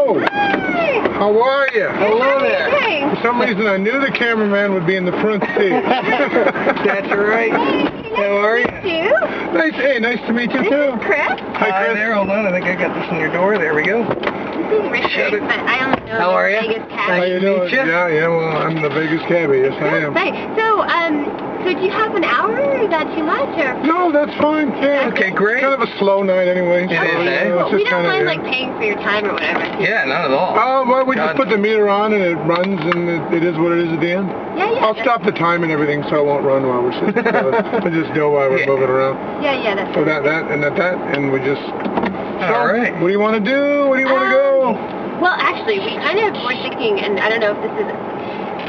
Hello. Hi. How are you? Hello there. For some reason, I knew the cameraman would be in the front seat. That's right. How are you? Nice to meet you too. Chris? Hi, Chris. There, hold on. I think I got this in your door. There we go. This is Richard, but I only know How are you? Vegas How Cabbie. you doing? you. Yeah, well, I'm the Vegas Cabbie. Yes, I am. Right. So do you have an hour, or is that too much? Or? No, that's fine. Yeah. Okay, great. Kind of a slow night anyway. It is, eh? Well, we don't mind like paying for your time or whatever. Yeah, not at all. Well, we just put the meter on and it runs and it is what it is at the end. Yeah. I'll stop the time and everything so I won't run while we're sitting. We just go while we're moving around. Yeah, that's So that and we just. All right. What do you want to do? Where do you want to go? Well, actually, we kind of were thinking, and I don't know if this is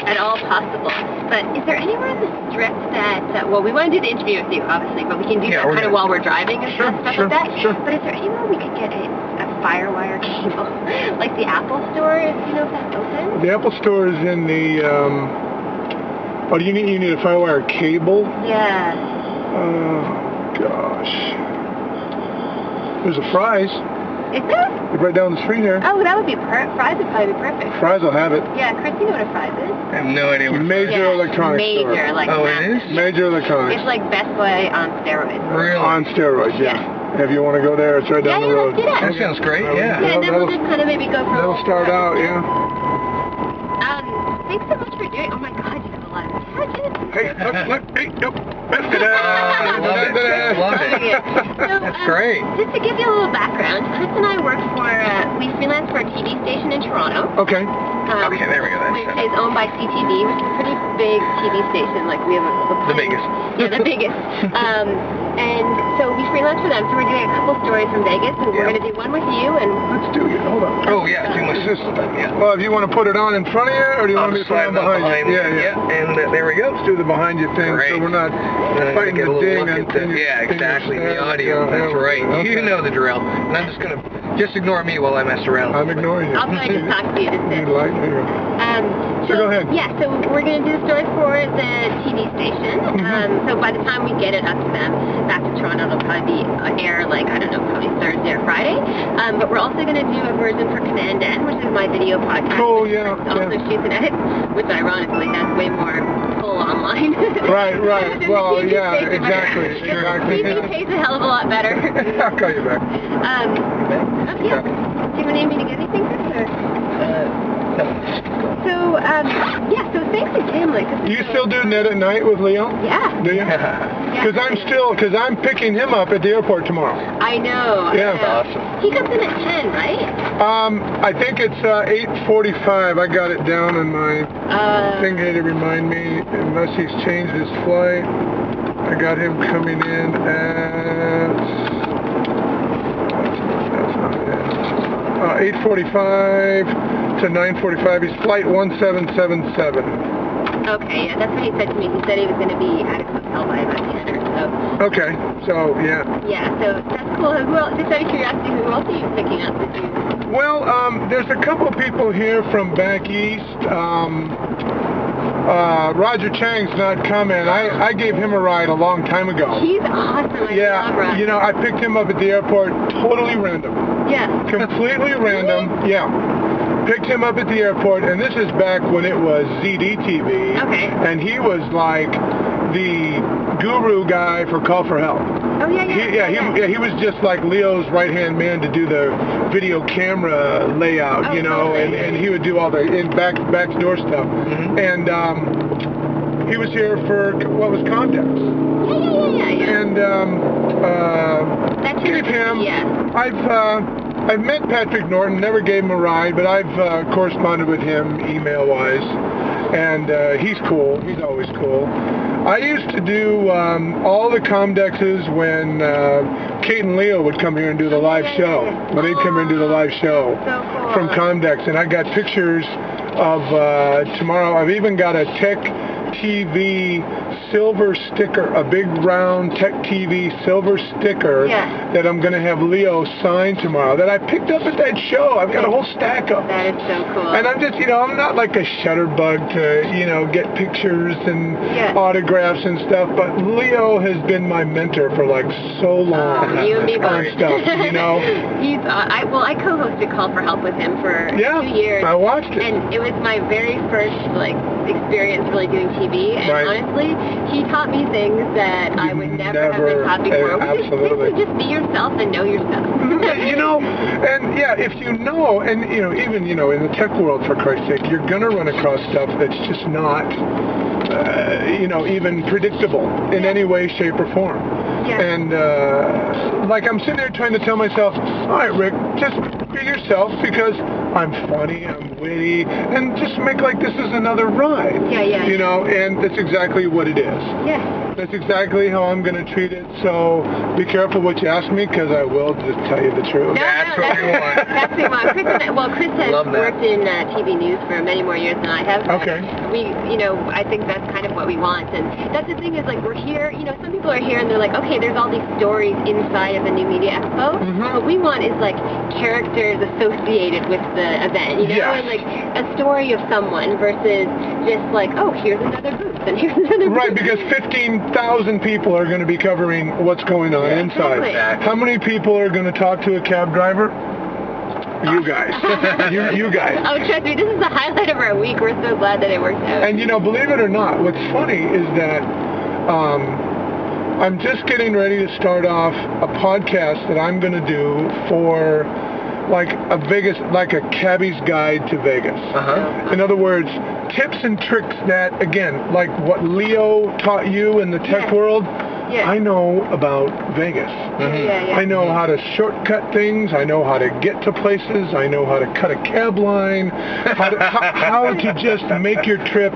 at all possible, but is there anywhere on the strip that, well, we want to do the interview with you, obviously, but we can do that kind of while we're driving and stuff like that. Sure. But is there anywhere we could get a firewire cable, like the Apple store, if you know if that's open? The Apple store is in the, oh, you need a firewire cable? Yeah. Oh, gosh. There's a Fry's. Is there? Right down the street here. Oh, that would be Fry's would probably be perfect. Fry's will have it. Yeah, Chris, you know what a Fry's is? I have no idea what Major electronics store. Major, like Oh, it is? Major electronics. It's like Best Buy on steroids. Really? On steroids, yeah. If you want to go there, it's right down the road. Let's do that. That sounds great, Yeah, and then we'll just kind of maybe go for That'll start out, yeah. Thanks so much for doing. Oh my God, you have a lot of gadgets. Hey, look, hey, yep. Love it. That's great. Just to give you a little background, Chris and I work for, we freelance for a TV station in Toronto. Okay. Okay, there we go. It's owned by CTV, which is a pretty big TV station. Like we have The biggest. Yeah, the biggest. And so we freelance for them. So we're doing a couple stories from Vegas, and we're going to do one with you. And Let's do it. Hold on. Oh, yeah. Too much. Yeah. Well, if you want to put it on in front of you, or do you want me to put it on behind you? Yeah, and there we go. Let's do the behind you thing, Great. so we're not fighting the ding. Yeah, exactly. The audio. That's right. Okay. You know the drill. And I'm just going to ignore me while I mess around. I'm ignoring you. I'll probably just talk to you just You like me? so go ahead. Yeah, so we're going to do the story for the TV station. So by the time we get it up to them, back to Toronto, it'll probably be air like, I don't know, probably Thursday or Friday. But we're also going to do a version for commandn, which is my video podcast. Cool, yeah. Also shoots and edits, which ironically has way more pull online. Right. Well, yeah, exactly. TV pays a hell of a lot better. I'll call you back. Okay. Do you want me to get anything, Chris? No. So, so thanks again, like. You still do Net at Night with Leo? Yeah. Do you? Because I'm picking him up at the airport tomorrow. I know. Yeah. That's awesome. He comes in at 10, right? I think it's 8:45. I got it down on my thing here to remind me, unless he's changed his flight. I got him coming in at 8:45 to 9:45. He's flight 1777. Okay, yeah, that's what he said to me. He said he was going to be at a hotel by about 10 or so. Okay, so yeah. Yeah, so that's cool. Who else, just out of curiosity, who else are you picking up with you? Well, there's a couple people here from back east. Roger Chang's not coming. I gave him a ride a long time ago. He's awesome. I love Roger. You know, I picked him up at the airport totally random. Yeah. Completely random. Yeah. Picked him up at the airport, and this is back when it was ZDTV. Okay. And he was like the guru guy for Call for Help. Oh, yeah. He was just like Leo's right-hand man to do the video camera layout, you know, totally. and he would do all the backdoor stuff. And he was here for what was Condex. Yeah. And gave him. Yeah. I've met Patrick Norton, never gave him a ride, but I've corresponded with him email-wise, and he's cool. He's always cool. I used to do all the Comdexes when Kate and Leo would come here and do the live show. When they'd come here and do the live show from Comdex, and I got pictures of tomorrow. I've even got a Tech TV silver sticker, a big round Tech TV silver sticker that I'm going to have Leo sign tomorrow that I picked up at that show. I've got a whole stack of them. That is so cool. And I'm just, I'm not like a shutterbug to, get pictures and autographs and stuff, but Leo has been my mentor for like so long. You and me both. Stuff, He's, I co-hosted Call for Help with him for 2 years. I watched it. And it was my very first, experience really doing TV. And honestly, he taught me things that I would never have been taught before. Absolutely. Just be yourself and know yourself. And if you know, and even in the tech world, for Christ's sake, you're gonna run across stuff that's just not, even predictable in any way, shape, or form. And I'm sitting there trying to tell myself, all right, Rick, just be yourself because I'm funny, I'm witty, and just make like this is another ride. And that's exactly what it is. That's exactly how I'm going to treat it. So be careful what you ask me, because I will just tell you the truth. That's what we want. That's what we want. Chris has worked in TV news for many more years than I have. Okay. I think that's kind of what we want. And that's the thing is, we're here, some people are here and they're like, okay, there's all these stories inside of a New Media Expo. What we want is, characters associated with the event, and, a story of someone versus just oh, here's another booth and here's another booth. Right, because 15,000 people are going to be covering what's going on inside. Exactly. How many people are going to talk to a cab driver? You guys. you guys. Oh, trust me, this is the highlight of our week. We're so glad that it worked out. And believe it or not, what's funny is that I'm just getting ready to start off a podcast that I'm going to do for a Vegas, a Cabbie's Guide to Vegas. In other words, tips and tricks that, again, like what Leo taught you in the tech world, I know about Vegas. I know how to shortcut things. I know how to get to places. I know how to cut a cab line. How to just make your trip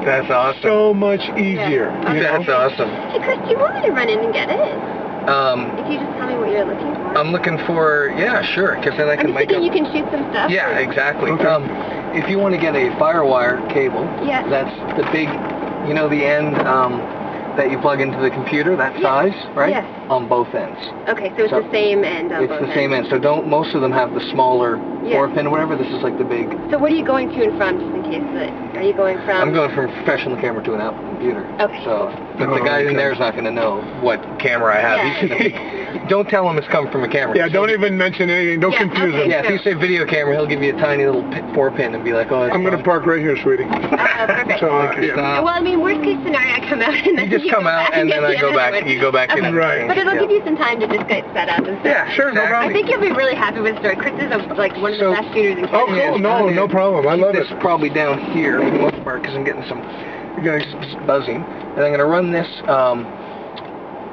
so much easier. That's awesome. Hey, Chris, do you want me to run in and get it? If you just tell me what you're looking for. I'm looking for, sure, because then I can make you can shoot some stuff. Yeah, exactly. Okay. If you want to get a Firewire cable, that's the big, the end that you plug into the computer, that size, right? Yes. On both ends. Okay, so it's the same end on both ends. It's the same end. So most of them have the smaller 4-pin or whatever. This is the big. So what are you going to and from, just in case are you going from? I'm going from a professional camera to an Apple computer. Okay. So, but the guy in there is not going to know what camera I have. He's going to don't tell him it's coming from a camera. Yeah, don't even mention anything. Don't confuse him. Yeah, if you say video camera, he'll give you a tiny little 4-pin and be like, oh, I'm going to park right here, sweetie. Perfect. So, well, I mean, worst case scenario, I come out and then you just come out and then I go back. You go back in. Right. But it'll give you some time to just get set up and stuff. Yeah, sure, no problem. I think you'll be really happy with the story. Chris is one of the best shooters in Canada. Oh, cool. No problem. I love it. This probably down here for the most part because I'm getting some buzzing. And I'm going to run this.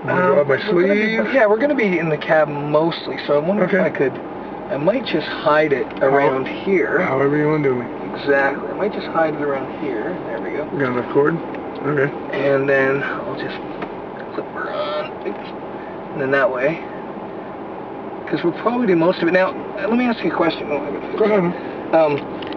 My sleeve. We're going to be in the cab mostly, so I wonder if I might just hide it around here. However you want to do me. Exactly. I might just hide it around here. There we go. Got enough cord? Okay. And then I'll just clip her on. And then that way. Because we'll probably do most of it. Now, let me ask you a question. Go ahead.